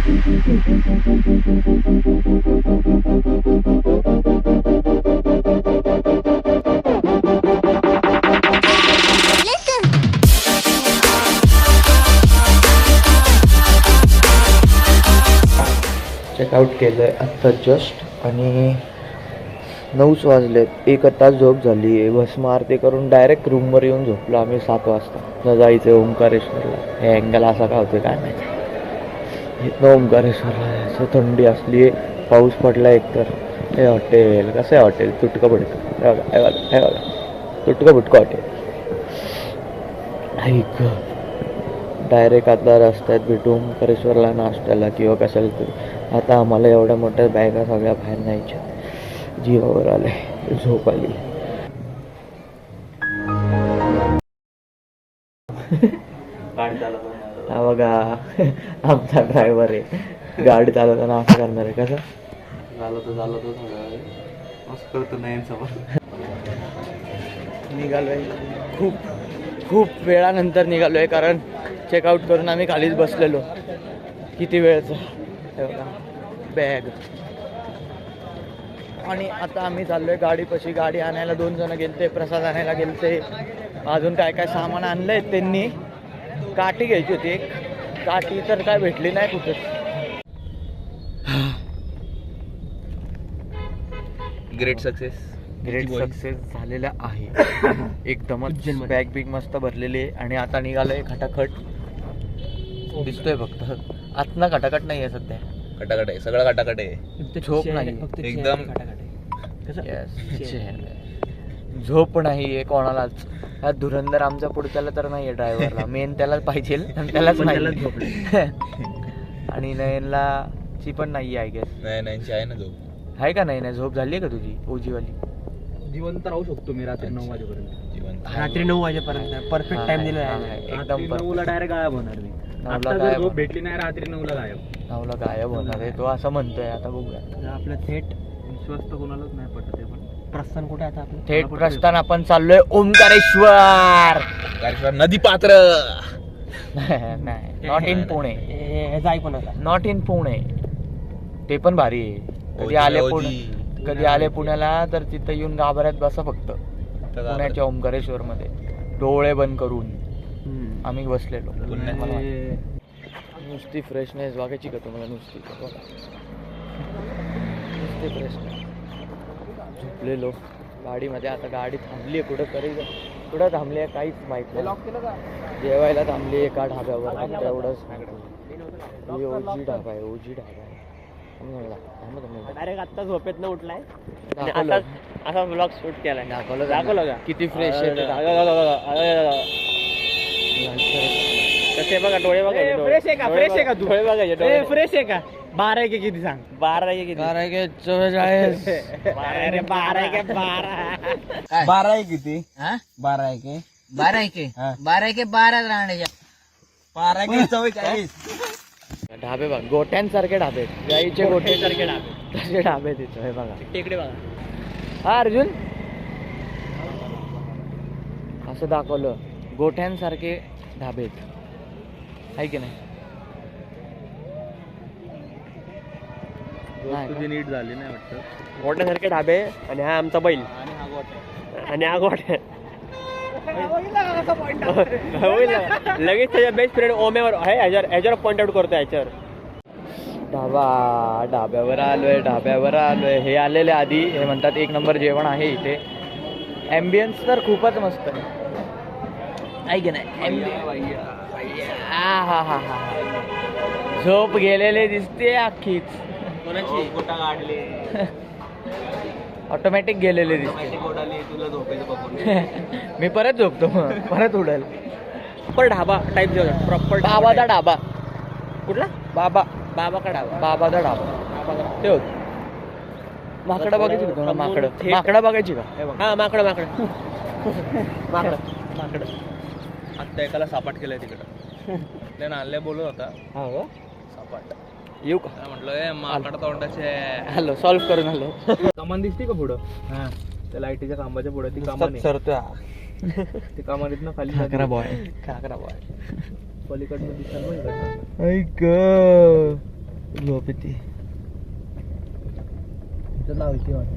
Checkout केलं आहे आत्ता जस्ट आणि 9 वाजलेत. 1 तास झोप झाली आहे. भस्म आरती करून डायरेक्ट रूमवर येऊन झोपलो आम्ही 7 वाजता. जायचं आहे ओंकारेश्वरला. हे अँगल असा का होते काय माहिती. इथनं ओंकारेश्वरला जायचं. थंडी असली आहे, पाऊस पडला एकतर. हे हॉटेल कसं आहे हॉटेल? तुटकं बुटकं. हे बघा हे बघा तुटकं बुटकं हॉटेल. ऐक डायरेक्ट आता रस्त्यात भेटू ओंकारेश्वरला नाश्त्याला किंवा कशाला तरी. आता आम्हाला एवढ्या मोठ्या बॅगा सगळ्या बाहेर न्यायच्या. जीवावर आले, झोप आली. हा बघा आमचा ड्रायव्हर आहे. गाडी चालवताना असं करणार आहे. कसं चालवतो मस्त करतो नाही समोर. निघालोय खूप वेळानंतर निघालोय कारण चेकआउट करून आम्ही खालीच बसलेलो. किती वेळचं हे बघा बॅग. आणि आता आम्ही चाललोय गाडीपाशी. गाडी आणायला 2 जण गेलते, प्रसाद आणायला गेलते, अजून काय काय सामान आणलंय त्यांनी. काठी घ्यायची होती एक, काठी तर काय भेटली नाही कुठे. ग्रेट सक्सेस झालेला आहे. एकदमच बॅग बिग मस्त भरलेली आहे. आणि आता निघालोय खटाखट. दिसतोय फक्त आतना खटाखट नाही आहे सध्या. खटाखट आहे, सगळं खटाखट आहे. झोप नाही एकदम झोप नाही आहे कोणालाच. हा धुरंधर आमचा पुढच्याला तर नाही आहे, ड्रायव्हरला मेन त्यालाच पाहिजे आणि त्यालाच नाही. आणि नयनला ची पण नाही आहे. गेस नाही आहे ना झोप. आहे का नाही? झोप झाली आहे का तुझी ओजीवाली? जिवंत राहू शकतो मी रात्री 9 वाजेपर्यंत. जिवंत रात्री 9 वाजेपर्यंत परफेक्ट टाइम दिला आहे. एकदम 9ला डायरेक्ट गायब होणार मी. 9ला गायब झोप भेटली नाही रात्री 9ला गायब. 9ला गायब होणार आहे तो असं म्हणतोय. आता बघूया. आपलं थेट विश्वास तर कोणालाच नाही पटत आहे. पण प्रस्थान कुठे आता आपलं? थेट प्रस्थान आपण चाललोय ओंकारेश्वर. नदी पात्र. नाही नॉट इन पुणे. ह्याचं ऐकून आता नॉट इन पुणे. ते पण भारी आहे. कधी आले पुण्याला तर तिथं येऊन गाभाऱ्यात बसा फक्त. पुण्याच्या ओंकारेश्वर मध्ये डोळे बंद करून आम्ही बसलेलो. नुसती फ्रेशनेस बघायची का तुम्हाला? नुसती फ्रेशनेस. झोपलेलो गाडीमध्ये. आता गाडी थांबली आहे कुठं थांबली आहे काहीच माहित नाही. जेवायला थांबली एका ढाब्यावर फक्त एवढंच. ओजी ढाबा आहे. डायरेक्ट आत्ता झोपेतनं उठलाय. असा ब्लॉग शूट केलाय. दाखवलं का किती फ्रेश आहे. कसे बघा डोळे बघा. फ्रेश आहे का तू? डोळे बघायचे. फ्रेश आहे का? 12 आहे की किती सांग? 12 आहे किती? 44. 12 आहे की 12? 12 आहे किती? 12 आहे की 12 आहे की 12 राहण्याच्या. 12 की 44. ढाबे बघा गोट्यांसारखे ढाबे. गाईचे गोट्यासारखे ढाबे. तसे ढाबे तिथं. हे बघा टेकडे बघा. हा अर्जुन असं दाखवलं गोठ्यांसारखे ढाबे आहे की नाही? तुझी नीट झाली नाही वाटतं. गोठ्यासारखे ढाबे. आणि हा आमचा बैल आणि हा गोट्या. लगेच त्याच्या बेस्ट फ्रेंड ओमेवर आहे. ह्याच्यावर पॉइंट आउट करतो. ह्याच्यावर ढाब्यावर आलोय. हे आलेले आधी हे म्हणतात 1 नंबर जेवण आहे इथे. ॲम्बियन्स तर खूपच मस्त आहे की नाही? हा झोप गेलेले दिसते अख्खीच. कोणाची गोटा काढली? ऑटोमॅटिक गेलेले दिसते. तुला झोपायचं बघून मी परत झोपतो मग परत उडेल. प्रॉपर ढाबा टाईप जेवण. प्रॉपर बाबाचा ढाबा. कुठला? बाबा का ढाबा? बाबाचा ढाबा. ते होत माकडं बघायची का तुम्हाला? माकडं बघायची का? हा माकडं आता एकाला सापाट केलंय तिकडं. त्या नाल्या बोलत होता हा सापाट. येऊ का? म्हटलं माकड तोंडाचे. हॅलो सॉल्व्ह करून आलो. कमान दिसते का पुढं? हा त्या लाईटीच्या खांबाच्या पुढे ती कमान सरतोय. ती कमानीतनं खाली काकरा बॉय. पलीकडनं दिसणार. ऐक झोप येते.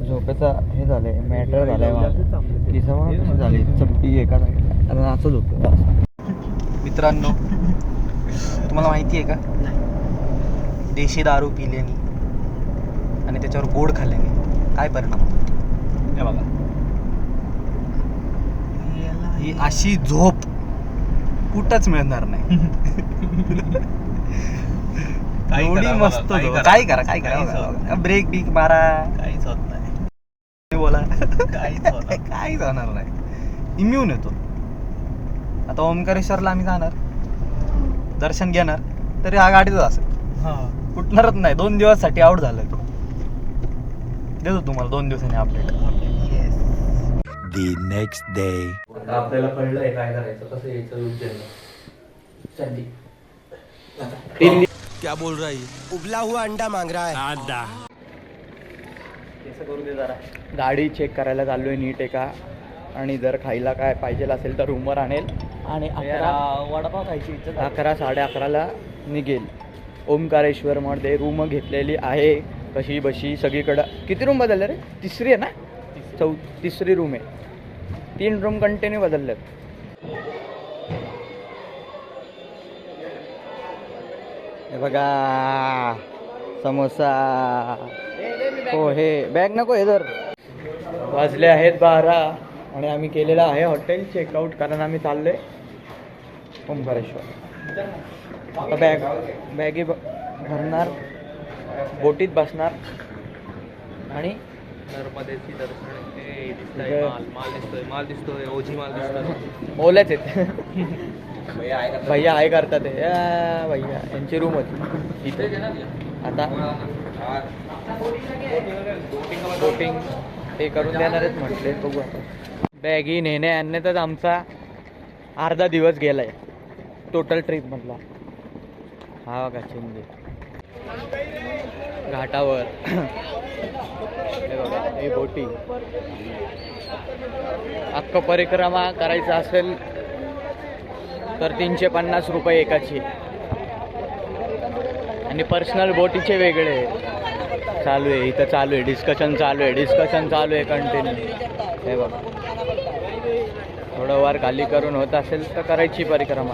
झोपेचा हे झालंय, मॅटर झालाय माझा. किसावा कशी झाली चपटी एका साईडला असं झोपतो. मित्रांनो, तुम्हाला माहिती आहे का, देशी दारू पिल्याने आणि त्याच्यावर गोड खाल्ल्याने काय परिणाम होतो? हे बघा, ही अशी झोप कुठंच मिळणार नाही. एवढी मस्त झोप. काय करा ब्रेक बिक मारा, काहीच होत नाही. बोला काहीच होत नाही. काहीच होणार नाही. इम्युन येतो. आता ओंकारेश्वरला आम्ही जाणार, दर्शन घेणार, तरी हा गाडीच असेल, कुठणारच नाही. 2 दिवसासाठी आउट झालं. तो देतो तुम्हाला 2 दिवसांनी अपडेट. The next day. आपल्याला कळलंय काय करायचं, कसं यायचं रूप द्यायला. क्या बोल रहा है? उबला हुआ अंडा मांग रहा है. अंडा. करू दे जरा. गाडी चेक करायला चाललोय नीट आहे का, आणि जर खायला काय पाहिजे असेल तर रूमवर आणेल. आणि वडापाव खायची इच्छा 11 साडे11ला निघेल. ओंकारेश्वरमध्ये रूम घेतलेली आहे, कशी बशी सगळीकडं. किती रूम बदलले रे? 3री आहे ना? 3री रूम आहे. 3 रूम कंटिन्यू बदललेत. हे बघा, समोसा, पोहे. बॅग नको हे जर. वाजले आहेत 12 आणि आम्ही केलेलं आहे हॉटेल चेकआउट, कारण आम्ही चाललोय ओंकारेश्वर. आता बॅगी भरणार, बोटीत बसणार आणि नर्मदेची दर्शन. ते दिसतंय माल दिसतोय ओझी माल दिसतोय. ओल्याच आहेत. भैया आहे करतात ते. भैया यांची रूम होती इथे. आता बोटिंग ते करून देणार आहेत म्हटले, बघू आता. बॅगी नेणे आणण्यातच आमचा अर्धा दिवस गेलाय टोटल ट्रिपमधला. हा बघा चिंदे घाटावर. हे बघा, हे बोटिंग. अख्खं परिक्रमा करायचं असेल तर 350 रुपये एकाची, आणि पर्सनल बोटीचे वेगळे. चालू आहे इथं, चालू आहे डिस्कशन चालू आहे कंटिन्यू. हे बघा, थोडं वर खाली करून होत असेल तर करायची परिक्रमा,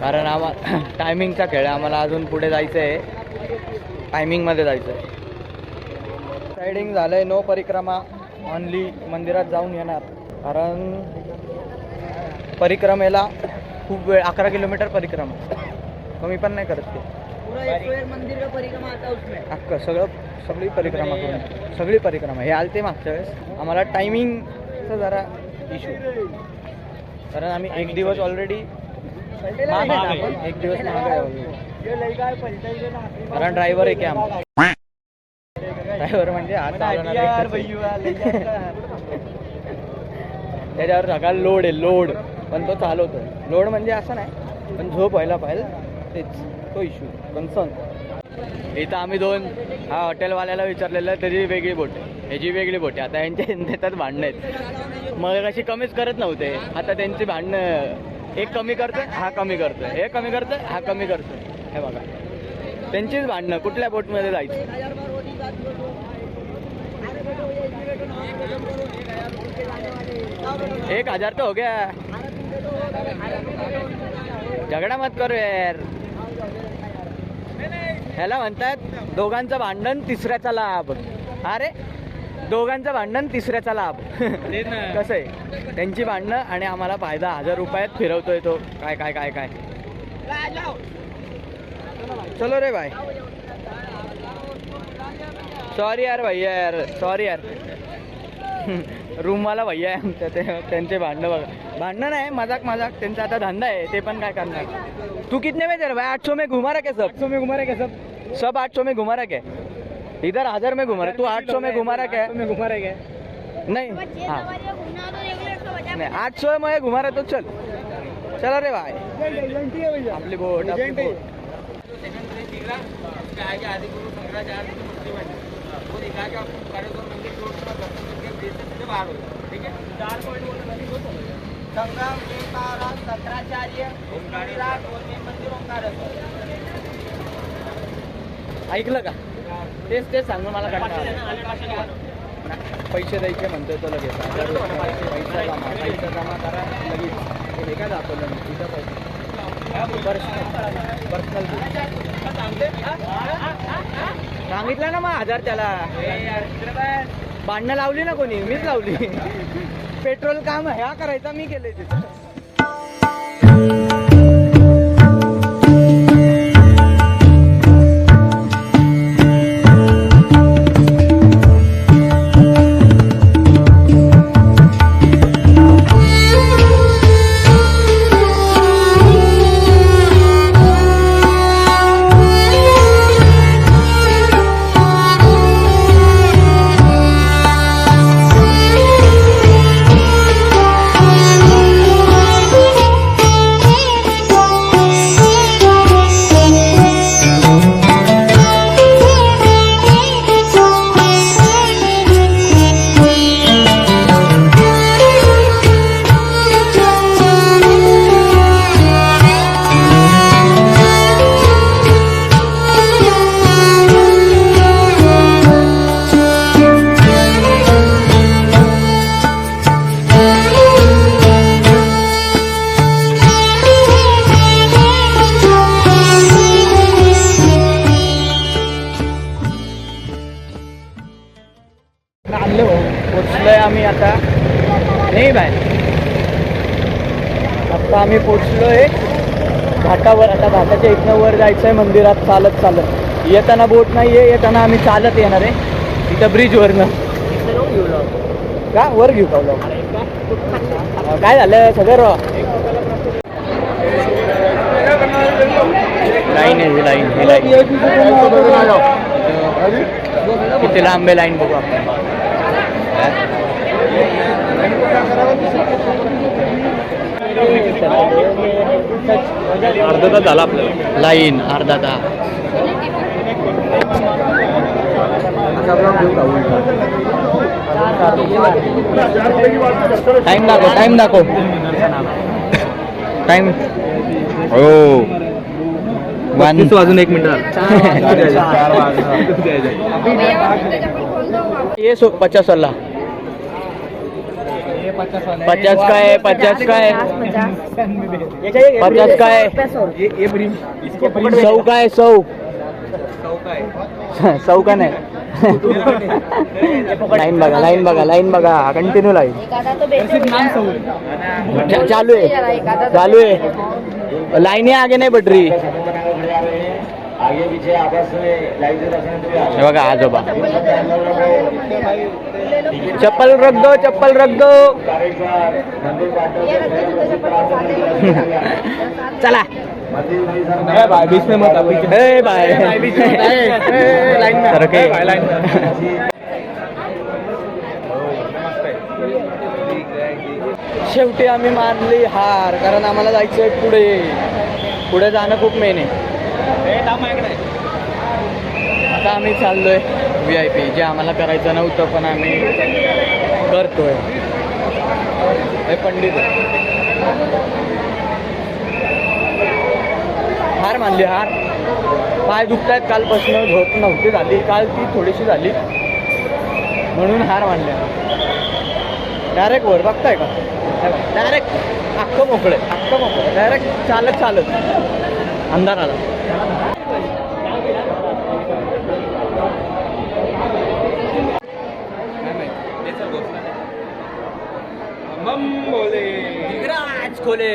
कारण आम्हाला टायमिंगचा खेळ आहे. आम्हाला अजून पुढे जायचं आहे, टायमिंगमध्ये जायचं आहे. रायडिंग झालं आहे, नो परिक्रमा, ऑनली मंदिरात जाऊन येणार. कारण परिक्रमेला खूप वेळ, 11 किलोमीटर परिक्रमा, कमी पण नाही करत ते. मंदिर का परिक्रमा आता उसमें अख्खं सगळी परिक्रमा करून, सगळी परिक्रमा. हे आलते मागच्या वेळेस. आम्हाला टायमिंगचा जरा इश्यू, कारण आम्ही 1 दिवस ऑलरेडी मागे आहे. आपण 1 दिवस मागे आहे ऑलरेडी, कारण ड्रायव्हर आहे की आमचा. ड्रायव्हर म्हणजे हात चालवणार. त्याच्यावर सगळा लोड आहे, लोड, पण तो चालवतोय. लोड म्हणजे असं नाही, पण झोप व्हायला पाहिजे, तेच तो इश्यू, कन्सर्न. इथं आम्ही 2 हा हॉटेलवाल्याला विचारलेलं, त्याची वेगळी बोट आहे, ह्याची वेगळी बोट आहे. आता यांच्या त्याच्यात भांडणं आहेत. मग अशी कमीच करत नव्हते, आता त्यांची भांडणं. एक कमी करतोय, हा कमी करतोय, हे कमी करतोय, हा कमी करतोय. हे बघा, त्यांचीच भांडणं, कुठल्या बोटमध्ये जायचं. 1000 तो हो गया. झगडा मत करू यार. ह्याला म्हणतात दोघांचं भांडण तिसऱ्याचा लाभ. अरे दोघांचं भांडण तिसऱ्याचा लाभ. कसं आहे, त्यांची भांडणं आणि आम्हाला फायदा. 1000 रुपयात फिरवतोय तो. काय काय काय काय. चलो रे भाई. सॉरी यार भैया, यार सॉरी यार. रूमवाला भैया आहे आमच्या, ते त्यांचे भांडणं बघा. भांडणं नाही, मजाक त्यांचा आता धंदा आहे, ते पण काय करणार. तू कितने में दे रहा भाई? 800 में घुमा रहा क्या? सब 800 में घुमा रहा क्या? सब 800 में घुमा रहा क्या? इधर 1000 में घुमा रहा, तू 800 में घुमा रहा क्या? घुमा रहा क्या? नहीं, हाँ नहीं, 800 में घुमा रहा तो चल. चला रे भाई, आपली बोट, आपली बोट. संग्राम 12 17 मंदिर ओंकारेश्वर. ऐकलं का? तेच सांगून मला कंटाळा. पैसे द्यायचे म्हणतोय तो लगेच. पैसा जमा करा लगेच. हे काय दाखवलं मी तिथं पैसे पर्सनल सांगितलं ना मग 1000 त्याला. भांडणं लावली ना कोणी? मीच लावली. पेट्रोल काम ह्या करायचा मी केलंय तिथं. पोचलोय आम्ही आता. नाही बाय, आता आम्ही पोचलोय घाटावर. आता घाटाच्या इथनं वर जायचंय मंदिरात चालत चालत. येताना बोट नाहीये, येताना आम्ही चालत येणार आहे इथं ब्रिजवरनं. का वर घेऊ का vlog? काय झालं सगळं लाईन आहे. ही लाईन किती लांब आहे लाईन बघू आपण. अर्धा तास झाला आपल्याला. लाईन अर्धा तास. टाइम दाखव. टाइम हो 30 वाजून 1 मिनिट. ये 50 वाला. 50 का है 50 का है 50 का है 100 का है 100 का नाही. लाईन बघा कंटिन्यू लाईन चालू आहे. लाईन आगे नाही बढ़ रही. हे बघा आजोबा. चप्पल रख दो. चला बीच में मत शेवटी आम्ही मारली हार, कारण आम्हाला जायचंय पुढे जाणं खूप मेन आहे. आता आम्ही चाललोय VIP, जे आम्हाला करायचं नव्हतं पण आम्ही करतोय. हे पंडित हार मानली. हार पाय दुखतायत कालपासून, झोप नव्हती झाली काल, ती थोडीशी झाली म्हणून हार मानल्या. डायरेक्ट वर बघताय का? डायरेक्ट अख्खं मोकळे डायरेक्ट चालत अंधार आला. खोले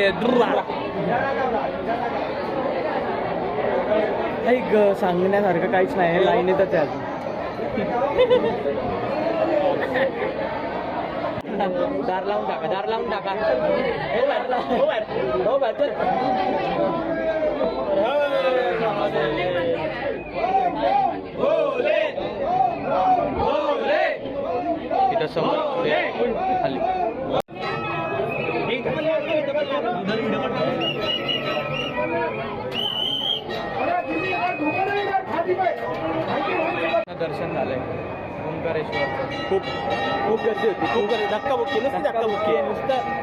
सांगण्यासारखं काहीच नाही. लाईनीतच आहे अजून. दार लावून टाका. इथं समोर खाली दर्शन झालंय ओंकारेश्वरचं. खूप गर्दी होती. खूप गर्दी. धक्काबुक्की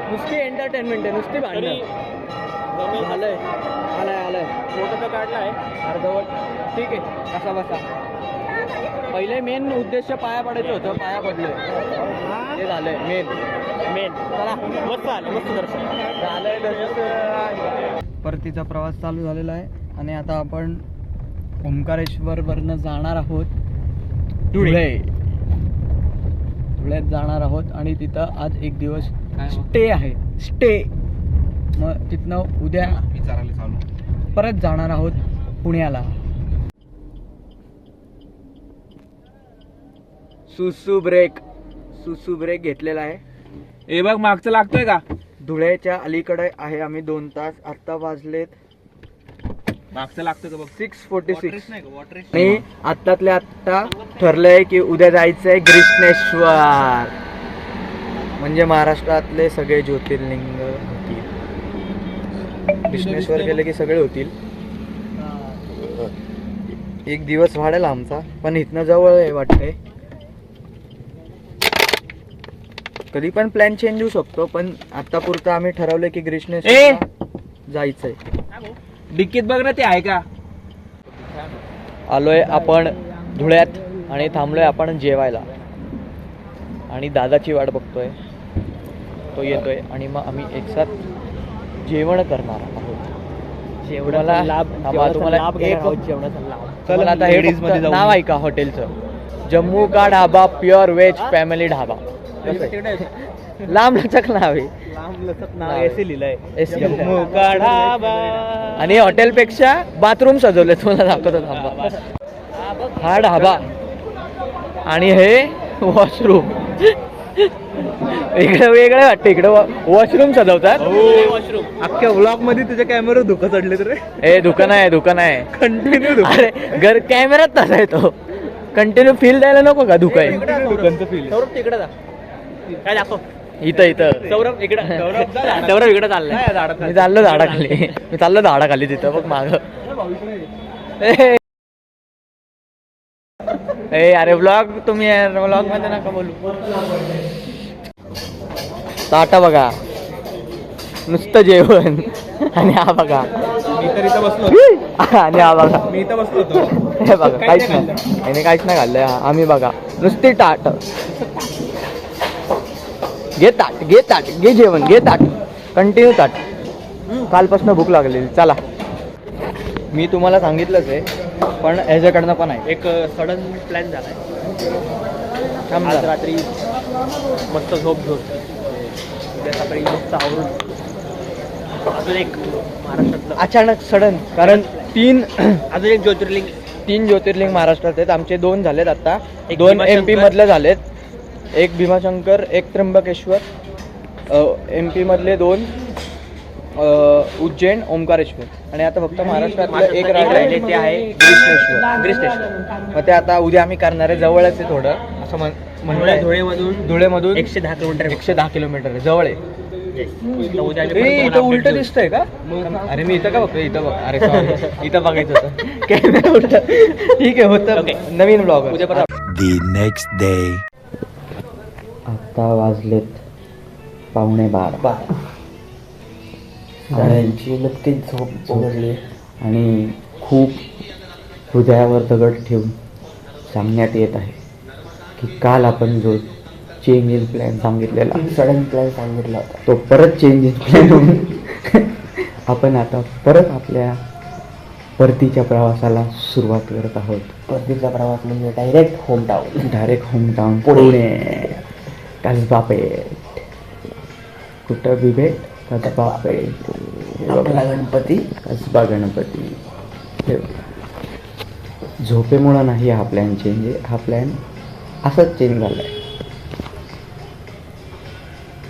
नुसती एंटरटेनमेंट आहे, नुसती भांडण झालंय. आलाय फोटो तर काढलाय अर्धवट. ठीक आहे, कसा बसा. पहिले मेन उद्देश पाया पडायचं होतं, पाया पडलोय, ते झालंय मेन. चला मस्त आलं, मस्त दर्शन झालंय. दर्शन परतीचा प्रवास चालू झालेला आहे आणि आता आपण ओंकारेश्वर वरनं जाणार आहोत धुळ्यात जाणार आहोत आणि तिथं आज एक दिवस स्टे आहे. मग तिथनं उद्या परत जाणार आहोत पुण्याला. सुसू ब्रेक घेतलेला आहे. ए बघ मागचं लागतोय का? धुळ्याच्या अलीकडे आहे आम्ही 2 तास. आत्ता वाजलेत मागचं लागतोय का बघ. 6:46 नाही का वॉटर आणि आत्तातल्या आत्ता ठरलंय की उद्या जायचंय ग्रीष्णेश्वर, म्हणजे महाराष्ट्रातले सगळे ज्योतिर्लिंग होतील. ग्रीष्णेश्वर गेले की सगळे होतील. एक दिवस वाढेल आमचा, पण इथनं जवळ आहे वाटतंय. कधी पण प्लॅन चेंज होऊ शकतो, पण आता पुरतं आम्ही ठरवलं की ग्रीष्णेश्वर जायचंय. डिक्कीत बघ ना, ते आहे का? आलोय आपण धुळ्यात आणि थांबलोय आपण जेवायला आणि दादाची वाट बघतोय, तो येतोय आणि मग आम्ही एकसाथ जेवण करणार आहोत. जेवणाला तुम्हाला आता हे फक्त नाव ऐका हॉटेलचं, जम्मू का dhaba pure veg family dhaba. लांब लचक नाव आहे, जम्मू का ढाबा. आणि हॉटेलपेक्षा बाथरूम सजवले, तुम्हाला दाखवतो थांबा. हा ढाबा आणि हे वॉशरूम. इकडे वेगळं वाटतं, इकडे वॉशरूम सजवतात. अख्ख्या व्लॉग मध्ये तुझ्या कॅमेरा धुकं चढले तर ए दुकान आहे कंटिन्यू अरे कॅमेरात तसा आहे तो. कंटिन्यू फील द्यायला नको का धुकाय. दुकानचं फील. तिकडे जा, काय दाखव. इथं सौरभ इकडे चाललंय. मी चाललो झाडाखाली तिथं बघ माग. ए अरे व्लॉग तुम्ही व्लॉग मध्ये नका बोलू. ताटा बघा, नुसतं जेवण. आणि हा बघा, मी तर इथं बसलो. आणि हा बघा, मी इथं बसलो होतो. हे बघा काहीच नाही, याने काहीच नाही खाल्लंय. आम्ही बघा नुसती ताट. घे ताट घे जेवण, घे ताट, कंटिन्यू ताट. कालपासून भूक लागलेली. चला, मी तुम्हाला सांगितलंच आहे, पण ह्याच्याकडनं पण आहे. एक सडन प्लॅन झालाय. थांब आज जरा. रात्री मस्त झोप घेऊन उद्या सकाळी मस्त आवरून अजून एक महाराष्ट्रातलं अचानक सडन, कारण अजून एक ज्योतिर्लिंग. 3 ज्योतिर्लिंग महाराष्ट्रात आहेत. आमचे 2 झालेत आता, एक 2 भीमाशंकर. MP मधले झालेत. एक भीमाशंकर, एक त्र्यंबकेश्वर. MP मधले 2 उज्जैन, ओंकारेश्वर. आणि आता फक्त महाराष्ट्रातलं एक राहिलंय, ते आहे ग्रीष्णेश्वर. मग ते आता उद्या आम्ही करणार आहे. जवळच आहे थोडं, असं म्हणलंय. धुळेमधून 110 किलोमीटर. 110 किलोमीटर आहे, जवळ आहे. उद्या इथं उलट दिसतंय का? अरे मी इथं का बघतोय? इथं बघ. अरे सॉरी, इथं बघायचं होतं. कॅमेरा उलट. ठीक आहे, होतं. नवीन ब्लॉग उद्या परत. The next day. आता वाजलेत 11:15. सगळ्यांची नक्कीच झोप उघडली आणि खूप हृदयावर दगड ठेवून सांगण्यात येत आहे की काल आपण जो चेंज इन प्लॅन सांगितलेला, सडन प्लॅन सांगितला होता, तो परत चेंज इन प्लॅन होऊन आपण आता परत आपल्या परतीच्या प्रवासाला सुरुवात करत आहोत. परतीचा प्रवास म्हणजे डायरेक्ट होमटाऊन पुणे. कसबा पेठ. कुठं बी भेट, कसबा पेठ. गणपती, कसबा गणपती. झोपेमुळं नाही हा प्लॅन चेंज आहे, हा प्लॅन असाच चेंज झाला आहे.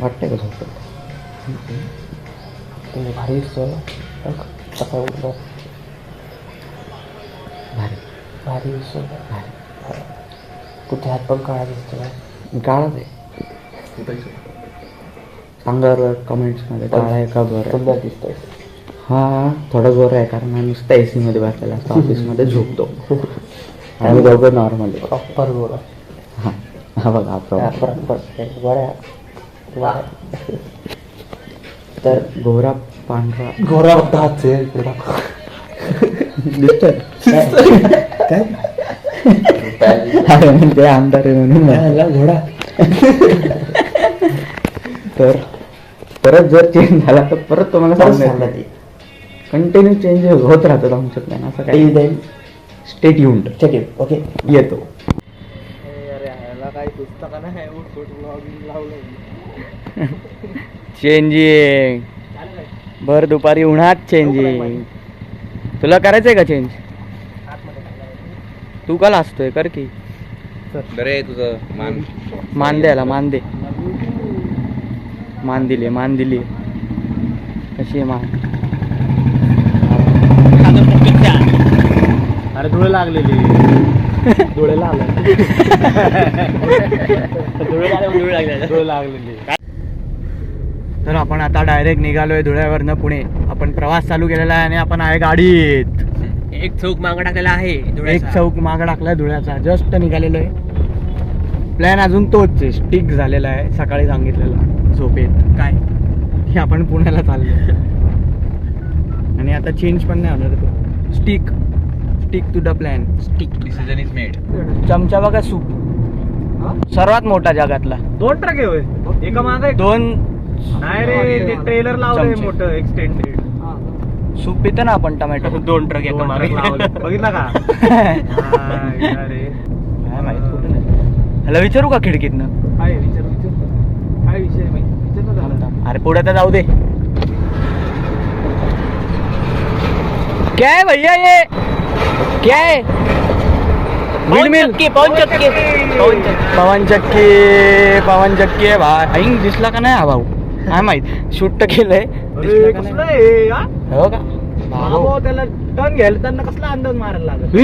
वाटतंय का झोपेत? तुम्ही भारी दिसतोय. भारी दिसतोय. भारी. कुठे हात पण काळा दिसतोय. काळाच आहे. सांगा कमेंट्समध्ये काळा आहे का बरं? सुंदर दिसतोय. हा थोडा जोर आहे, कारण आम्ही नुसतं AC मध्ये बसलेला असतो, ऑफिसमध्ये झोपतो. आम्ही दोघं नॉर्मल प्रॉपर गोरा. हां हा बघा प्रॉपर गोरा. तर गोरा पांढरा घोडा हात अरे म्हणजे आमदार आहे म्हणून घोडा तर परत जर चेंज झाला तर परत तुम्हाला सांगणार कंटिन्यू चेंज होत राहतात आमचं प्लॅन असं काही स्टेट येऊन ओके येतो. काही पुस्तक नाही लावलं चेंजिंग भर दुपारी उन्हात चेंजिंग. तुला करायचंय का चेंज? तू का लाजतोय? कर की. बरे तुझं मान मान द्यायला मान दे. मान दिली मान दिली. कशी आहे मान? अरे डोळे लागलेली डोळे लागले डोळे लागलेली. तर आपण आता डायरेक्ट निघालोय धुळ्यावरनं पुणे. आपण प्रवास चालू केलेला आहे आणि आपण आहे गाडीत. एक चौक मागं टाकलेला आहे एक चौक मागं टाकलाय धुळ्याचा. जस्ट निघालेलो आहे. प्लॅन अजून तोच आहे. स्टिक झालेला आहे सकाळी सांगितलेला झोपेत काय की आपण पुण्याला चाललो आणि आता चेंज पण नाही होणार तो. Stick to the plan. Stick decision is made. चमचा बघा सूप सर्वात मोठा जगातला. 2 ट्रक आहे एका मागे 2 नाही रे ते ट्रेलर लावलंय चमचे. मोठं एक्सटेंडेड. सूप पितो ना आपण टमॅटो. 2 ट्रक एका मागे लावलं बघितला का? अरे काय माहित कुठं नाही. ह्याला विचारू का खिडकीतनं? काय विचार काय विषय विचार. अरे पुढे तर जाऊ दे. क्या है भैया ये क्या है? पवन चक्की आहे भाई. हिंग दिसला का नाही हा भाऊ? काय माहित शूट केलंय अरे कसलं आहे हा? हो का? भाऊ त्याला टर्न घ्यायला त्यांना कसला अंदाज मारायला लागत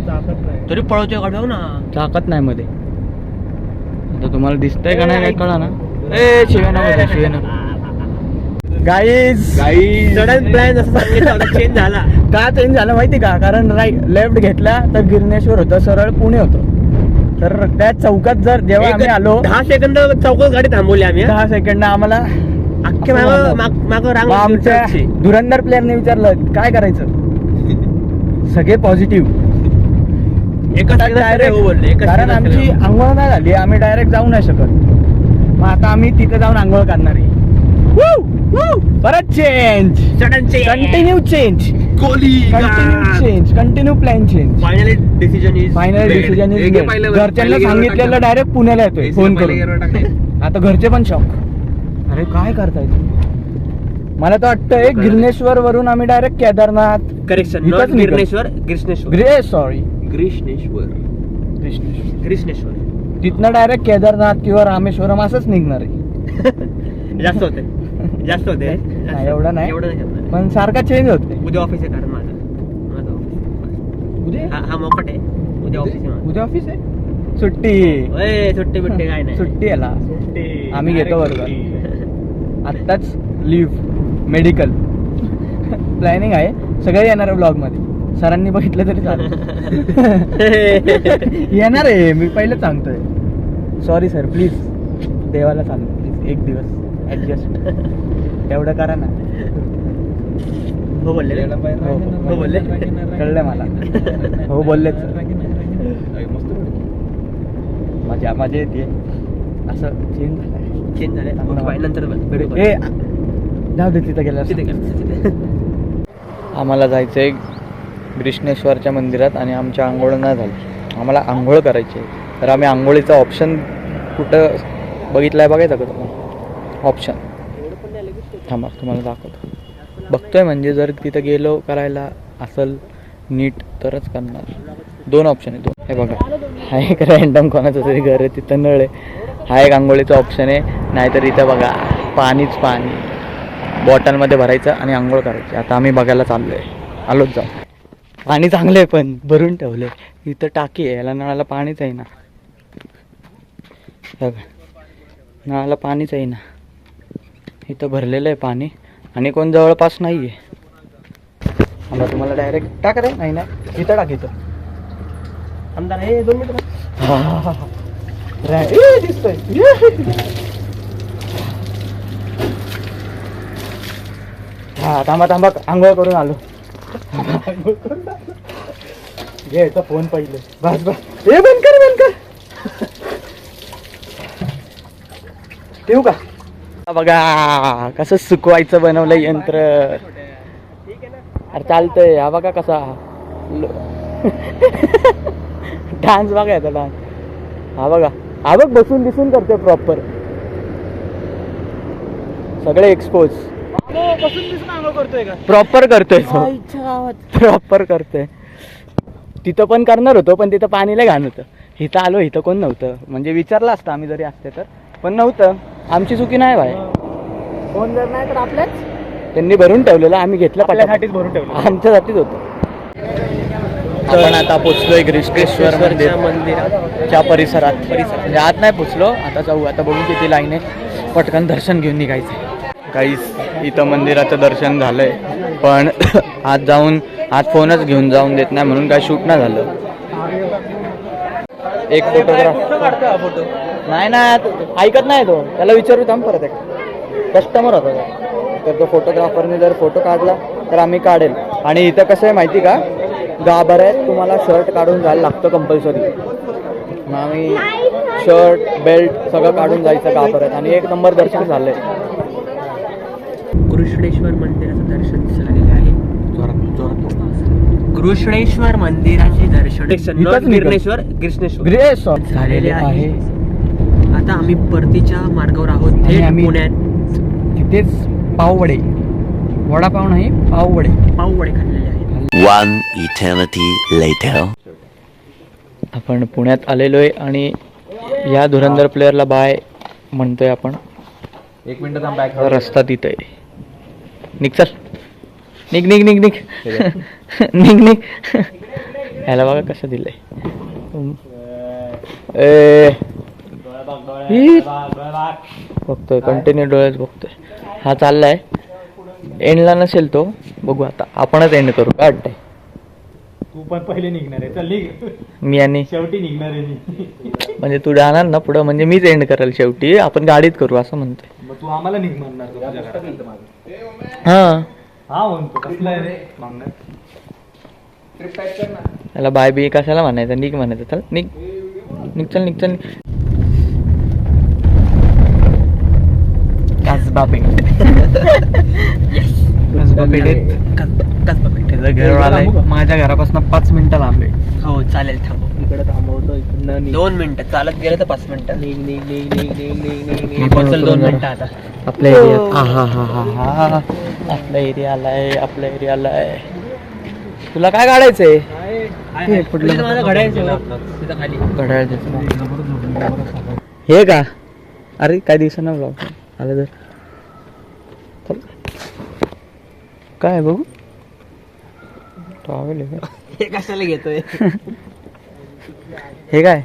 ताकद नाही तरी पळवतोय गाडी ना. ताकद नाही मध्ये. आता तुम्हाला दिसतंय का नाही काय कळा ना. ए शिवेना गाईज सडन प्लॅन असं सांगितलं होता चेंज झाला. का चेंज झालं माहिती का? कारण लेफ्ट घेतला तर गिरणेश्वर होतं सरळ पुणे होतं. तर त्या चौकात जर जेव्हा आम्ही आलो 10 सेकंद चौकात गाडी थांबवली आम्ही 10 सेकंड आम्हाला अख्खे मागं रांग मग आमच्या धुरंधर प्लेअरने विचारलं काय करायचं. सगळे पॉझिटिव्ह. कारण आमची आंघोळ नाही झाली. आम्ही डायरेक्ट जाऊ नाही शकत. मग आता आम्ही तिथे जाऊन आंघोळ करणार आहे. परत change continue change continue plan change. Finally decision is घरच्यांना सांगितलेलं डायरेक्ट पुण्याला येतोय फोन करून. आता घरचे पण शॉक. अरे काय करताय? मला तर वाटतंय गिरणेश्वर वरून आम्ही डायरेक्ट केदारनाथ करेक्शन इथंच निघालो. गिरणेश्वर ग्रीष्णेश्वर सॉरी ग्रीष्णेश्वर ग्रीष्णेश्वर तिथनं डायरेक्ट केदारनाथ किंवा रामेश्वरम असंच निघणार आहे. जास्त होते नाही, एवढं नाही. एवढं नाही. पण सारखा चेंज होते. उद्या ऑफिस आहे कारण माझं ऑफिस उद्या हा मोकट आहे. उद्या ऑफिस आहे उद्या ऑफिस आहे. सुट्टी सुट्टी बिट्टी काय नाही. सुट्टी याला आम्ही घेतो बरोबर. आत्ताच लिव्ह मेडिकल प्लॅनिंग आहे. सगळे येणार आहे ब्लॉग मध्ये. सरांनी बघितलं तरी चालेल. येणार आहे मी पहिलं सांगतोय. सॉरी सर प्लीज देवाला चालू प्लीज एक दिवस ऍडजस्ट तेवढं करा ना. हो बोलले हो बोलले कळलं मला. हो बोललेच मजा येते. असं चेंज झालंय. चेंज झाले नंतर ए जाऊ दे तिथं गेल्या. आम्हाला जायचंय ग्रीष्णेश्वरच्या मंदिरात आणि आमच्या आंघोळ नाही झाली. आम्हाला आंघोळ करायची आहे. तर आम्ही आंघोळीचा ऑप्शन कुठं बघितलाय बघायचा का तुम्हाला? ऑप्शन थांबा तुम्हाला दाखवतो. बघतोय म्हणजे जर तिथं गेलो करायला असेल नीट तरच करणार. 2 ऑप्शन आहे. 2 हे बघा. हा एक रॅन्डम कोणाचं तरी घर आहे तिथं नळ आहे. हा एक आंघोळीचा ऑप्शन आहे. नाहीतर इथं बघा पाणीच पाणी बॉटलमध्ये भरायचं आणि आंघोळ करायची. आता आम्ही बघायला चाललो आहे. आलोच जाऊ. पाणी चांगलं आहे पण भरून ठेवलं आहे. इथं टाकी आहे. याला नळाला पाणीच आहे ना. बघा नळाला पाणीच आहे ना. इथं भरलेलं आहे पाणी आणि कोण जवळपास नाही आहे. मला तुम्हाला डायरेक्ट टाका रे. नाही नाही इथं टाक. इथं आमदार हे 2 मिनिटं दिसतोय. हा थांबा थांबा आंघोळ करून आलो. घ्यायचा फोन पहिले. बस बस हे बंद कर. ठेवू का? बघा कसं सुकवायचं बनवलं यंत्र. अरे चालतंय. हा बघा कसा डान्स बघा याचा डान्स. हा बघा बसून दिसून करतोय प्रॉपर. सगळे एक्सपोज बसून दिसून आंघोळ करतोय का? प्रॉपर करतोय प्रॉपर करतोय. तिथं पण करणार होतो पण तिथं पाणी लय घाण होतं. इथं आलो इथं कोण नव्हतं. म्हणजे विचारलं असतं आम्ही जरी असते तर, पण नव्हतं. आमची चुकी नाही भाई. कोण जर नाही तर आपल्याच त्यांनी भरून ठेवलेलं. आम्ही घेतलं पाठीसाठीच भरून ठेवलं. आमच्यासाठीच होतं. आपण आता पोचलोय ग्रीष्मेश्वर मंदिराच्या परिसरात. म्हणजे आत नाही पोचलो. आता जाऊ. आता बघू किती लाईन आहे. पटकन दर्शन घेऊन निघायचं. काहीच इथं मंदिराचं दर्शन झालंय पण आत जाऊन आत फोनच घेऊन जाऊन देत नाही म्हणून काय शूट नाही झालं. एक फोटो नाही ना ऐकत नाही तो. त्याला विचारू थांब परत. एक कस्टमर होता तर तो फोटोग्राफरने जर फोटो काढला तर आम्ही काढेल. आणि इथं कसं आहे माहिती का, गाभाऱ्यात तुम्हाला शर्ट काढून जायला लागतं कंपल्सरी. मग आम्ही शर्ट बेल्ट सगळं काढून जायचं गाभाऱ्यात. आणि एक नंबर दर्शन झालंय. कृष्णेश्वर मंदिराचं दर्शन झालेलं आहे. कृष्णेश्वर मंदिराचे दर्शन ग्रेश्वर झालेले आहे. आता आम्ही परतीच्या मार्गावर आहोत. थेट पुण्यात तिथेच पाववडे, वडापाव नाही पाववडे खाल्लेले आहेत. One eternity later. आपण पुण्यात आलेलो आहे आणि या धुरंधर प्लेअरला बाय म्हणतोय आपण. 1 मिनिट थांब. बॅक रस्ता तिथं आहे. निघ चल. निघ निघ निघ निघ निघ निघ. ह्याला बघा कसं दिलंय. बघतोय कंटिन्यू डोळ्यात बघतोय. हा चाललाय. एंडला नसेल तो. बघू आता आपणच एंड करू का वाटतंय. तू पण पहिले निघणार आहे. चल निघ. मी आणि शेवटी निघणार आहे. म्हणजे तू जाणार ना पुढं म्हणजे मीच एंड करेल शेवटी. आपण गाडीत करू असं म्हणतोय. मग तू आम्हाला निघ म्हणणार. हा हा म्हणतो कसला आहे रे मागणार. त्याला बाय बी कशाला म्हणायचं. निघ म्हणायचं. चल निघ निघ चल निघ चल. कसबा पेठ. कसबा पेठेत त्याचं घर आलंय. माझ्या घरापासून 5 मिनिटं लांब आहे. हो चालेल. थांबव. इकडे थांबवतो. 2 मिनिटं. चालत गेलं तर 5 मिनिटं. मी पण 2 मिनिटं आता. आपल्या एरियात. हा आपला एरिया आलाय. आपला एरिया आलाय. तुला काय काढायचंय. माझं घड्याळ तिथं खाली. घड्याळ हे का. अरे काय दिवसांना ब्लॉग आलं तर चल. काय बघू. टॉवेल आहे का. हे कशाला घेतोय. हे काय.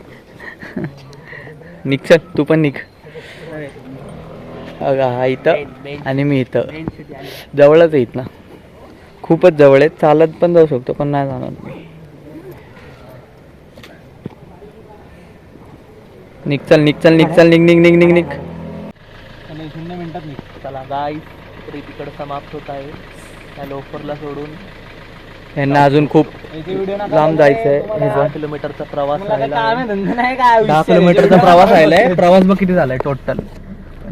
निघ चल. तू पण निघ. अगं हा इथं आणि मी इथं जवळच आहे. इथं खूपच जवळ आहे. चालत पण जाऊ शकतो पण नाही जाणार मी. निघ चल निघ चल निघ चल. निघ निघ निघ निघ निघ. 0 मिनिटात निघ. चला गाईस तरी तिकडं समाप्त होत आहे. त्या लोफरला सोडून यांना अजून खूप लांब जायचंय. 10 किलोमीटरचा प्रवास राहिला. 10 किलोमीटरचा प्रवास राहिलाय. प्रवास बघ किती झालाय टोटल.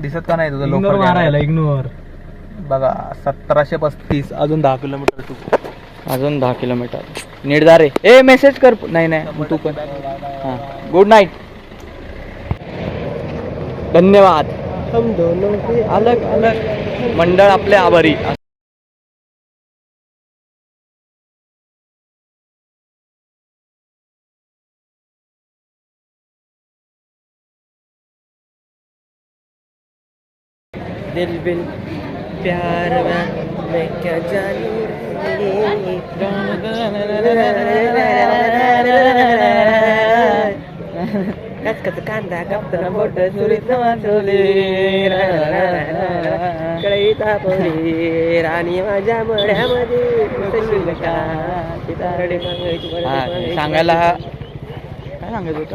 दिसत का नाही तुझं लोक मारायला. इग्नोर बघा 1735. अजून 10 किलोमीटर. अजून 10 किलोमीटर. नीट रे. ए मेसेज कर. नाही नाही तू पण. हां गुड नाईट. धन्यवाद. अलग अलग मंडळ आपले आभारी. दिल बिल प्यार मैं क्या जानू. कचकच कांदा कापताना बोट सुरीत वाचवले. कळई तापवली राणी माझ्या मळ्यामध्ये. सांगायला काय सांगायचं होतं.